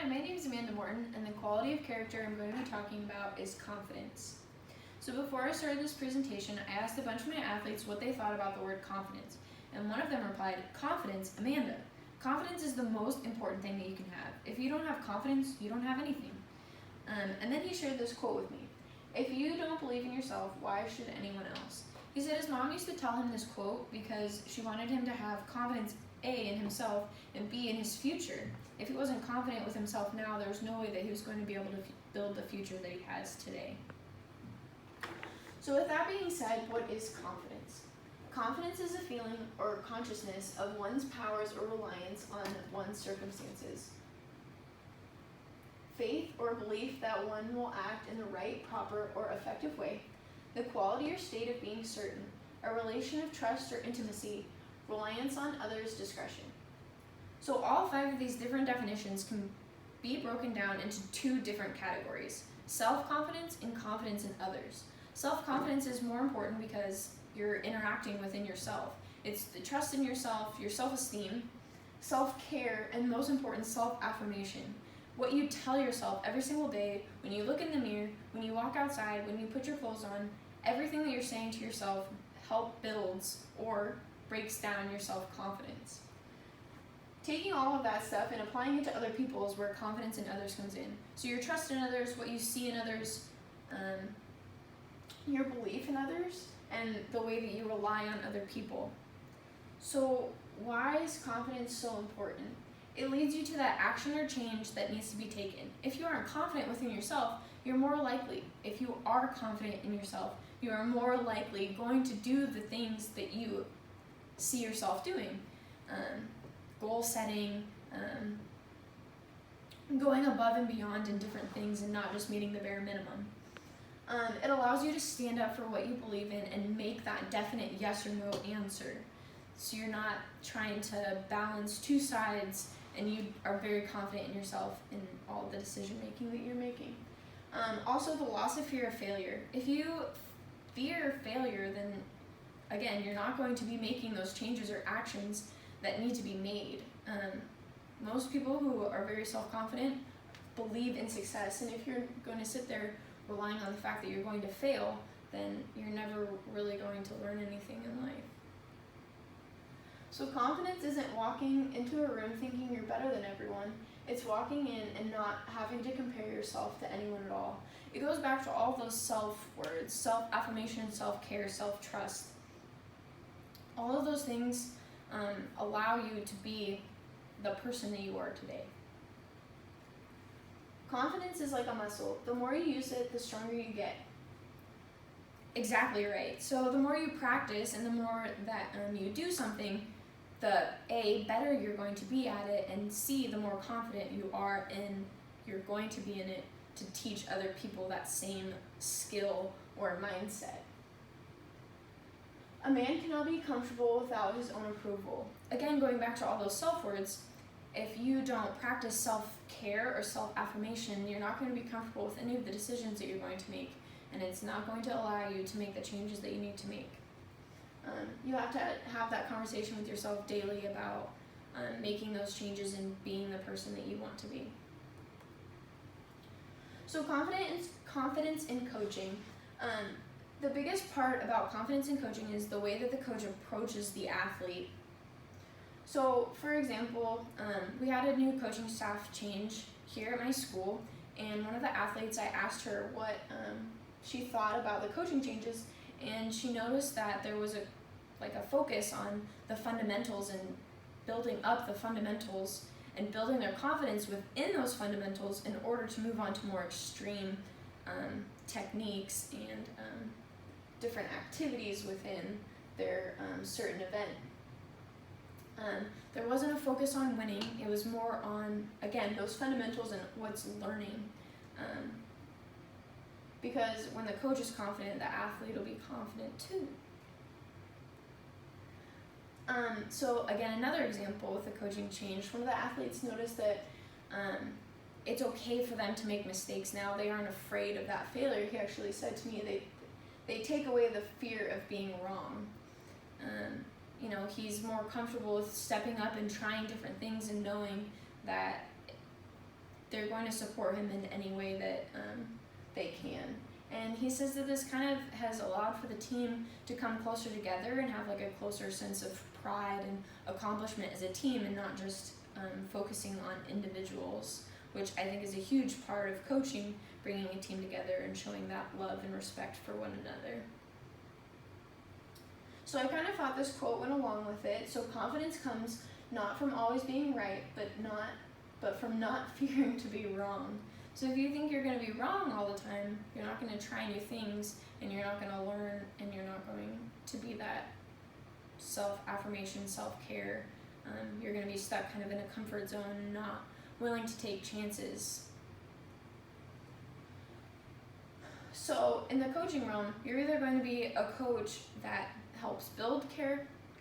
Hi, my name is Amanda Morton, and the quality of character I'm going to be talking about is confidence. So before I started this presentation, I asked a bunch of my athletes what they thought about the word confidence, and one of them replied, "Confidence, Amanda. Confidence is the most important thing that you can have. If you don't have confidence, you don't have anything." And then he shared this quote with me. "If you don't believe in yourself, why should anyone else?" He said his mom used to tell him this quote because she wanted him to have confidence, A, in himself, and B, in his future. If he wasn't confident with himself now, there was no way that he was going to be able to build the future that he has today. So with that being said, what is confidence? Confidence is a feeling or consciousness of one's powers or reliance on one's circumstances. Faith or belief that one will act in the right, proper, or effective way. The quality or state of being certain. A relation of trust or intimacy. Reliance on others' discretion. So all 5 of these different definitions can be broken down into 2 different categories: self-confidence and confidence in others. Self-confidence is more important because you're interacting within yourself. It's the trust in yourself, your self-esteem, self-care, and most important, self-affirmation. What you tell yourself every single day, when you look in the mirror, when you walk outside, when you put your clothes on, everything that you're saying to yourself builds or breaks down your self-confidence. Taking all of that stuff and applying it to other people is where confidence in others comes in. So your trust in others, what you see in others, your belief in others, and the way that you rely on other people. So why is confidence so important? It leads you to that action or change that needs to be taken. If you aren't confident within yourself, you're more likely, if you are confident in yourself, you are more likely going to do the things that you see yourself doing. Goal setting, going above and beyond in different things and not just meeting the bare minimum. It allows you to stand up for what you believe in and make that definite yes or no answer. So you're not trying to balance 2 sides and you are very confident in yourself in all the decision making that you're making. Also, the loss of fear of failure. If you fear failure, then again, you're not going to be making those changes or actions that need to be made. Most people who are very self-confident believe in success, and if you're going to sit there relying on the fact that you're going to fail, then you're never really going to learn anything in life. So confidence isn't walking into a room thinking you're better than everyone. It's walking in and not having to compare yourself to anyone at all. It goes back to all those self-words: self-affirmation, self-care, self-trust. All of those things allow you to be the person that you are today. Confidence is like a muscle. The more you use it, the stronger you get. Exactly right. So the more you practice and the more that you do something, the A, better you're going to be at it, and C, the more confident you are and you're going to be in it to teach other people that same skill or mindset. A man cannot be comfortable without his own approval. Again, going back to all those self-words, if you don't practice self-care or self-affirmation, you're not going to be comfortable with any of the decisions that you're going to make, and it's not going to allow you to make the changes that you need to make. You have to have that conversation with yourself daily about making those changes and being the person that you want to be. So confidence in coaching. The biggest part about confidence in coaching is the way that the coach approaches the athlete. So, for example, we had a new coaching staff change here at my school, and one of the athletes, I asked her what she thought about the coaching changes, and she noticed that there was a focus on the fundamentals and building up the fundamentals and building their confidence within those fundamentals in order to move on to more extreme techniques and different activities within their certain event. There wasn't a focus on winning, it was more on, again, those fundamentals and what's learning. Because when the coach is confident, the athlete will be confident too. So again, another example with the coaching change, one of the athletes noticed that it's okay for them to make mistakes now. They aren't afraid of that failure. He actually said to me, they take away the fear of being wrong. He's more comfortable with stepping up and trying different things and knowing that they're going to support him in any way that they can. And he says that this kind of has allowed for the team to come closer together and have like a closer sense of pride and accomplishment as a team, and not just focusing on individuals, which I think is a huge part of coaching, bringing a team together and showing that love and respect for one another. So I kind of thought this quote went along with it. So confidence comes not from always being right, but from not fearing to be wrong. So if you think you're going to be wrong all the time, you're not going to try new things, and you're not going to learn, and you're not going to be that self-affirmation, self-care. You're going to be stuck kind of in a comfort zone and not willing to take chances. So in the coaching realm, you're either going to be a coach that helps build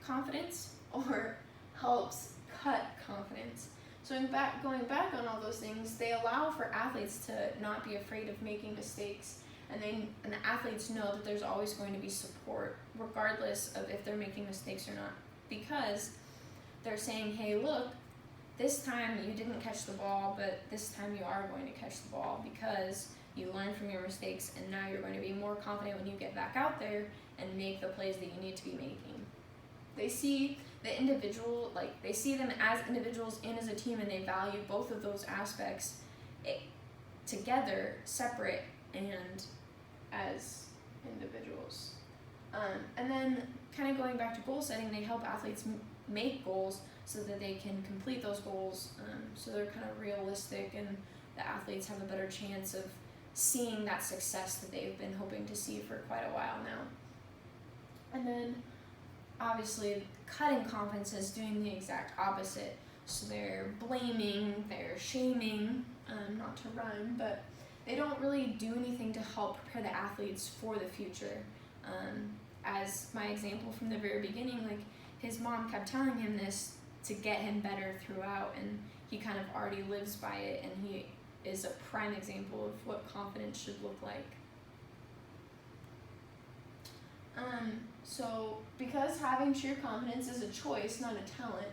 confidence or helps cut confidence. So going back on all those things, they allow for athletes to not be afraid of making mistakes, and the athletes know that there's always going to be support, regardless of if they're making mistakes or not, because they're saying, hey, look, this time you didn't catch the ball, but this time you are going to catch the ball because you learned from your mistakes, and now you're going to be more confident when you get back out there and make the plays that you need to be making. They see the individual, they see them as individuals and as a team, and they value both of those aspects together, separate, and as individuals. And then kind of going back to goal setting, they help athletes make goals so that they can complete those goals, so they're kind of realistic, and the athletes have a better chance of seeing that success that they've been hoping to see for quite a while now. And then obviously cutting confidence is doing the exact opposite. So they're blaming, they're shaming, not to rhyme, but they don't really do anything to help prepare the athletes for the future. As my example from the very beginning, his mom kept telling him this to get him better throughout, and he kind of already lives by it, and he is a prime example of what confidence should look like. So because having sheer confidence is a choice, not a talent,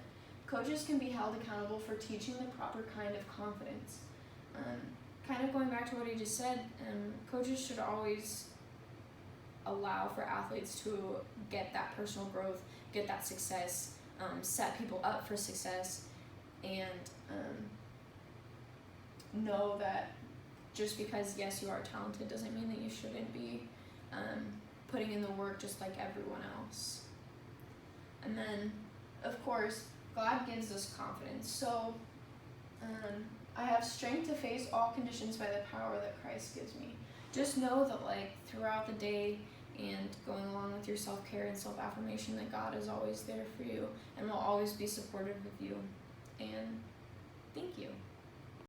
coaches can be held accountable for teaching the proper kind of confidence. Kind of going back to what he just said, coaches should always allow for athletes to get that personal growth, get that success, set people up for success, and know that just because, yes, you are talented doesn't mean that you shouldn't be putting in the work just like everyone else. And then, of course, God gives us confidence. So, I have strength to face all conditions by the power that Christ gives me. Just know that throughout the day and going along with your self-care and self-affirmation, that God is always there for you and will always be supportive of you. And thank you.